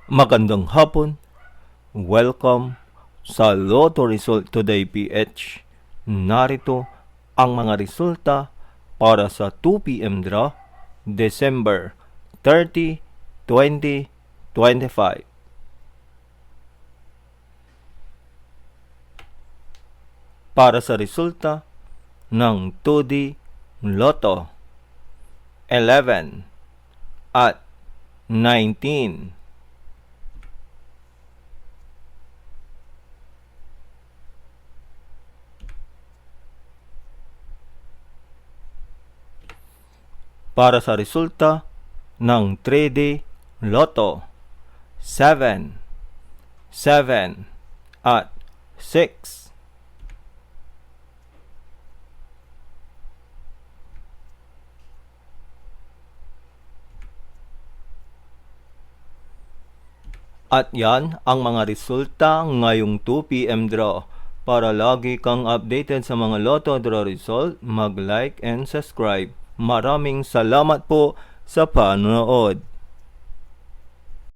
Magandang hapon. Welcome sa Lotto Result Today PH. Narito ang mga resulta para sa 2 p.m. draw, December 30, 2025. Para sa resulta ng 2D Lotto, 11 at 19. Para sa resulta ng 3D Lotto, 7, 7 at 6. At yan ang mga resulta ngayong 2 p.m. draw. Para lagi kang updated sa mga Lotto draw result, mag-like and subscribe. Maraming salamat po sa panonood.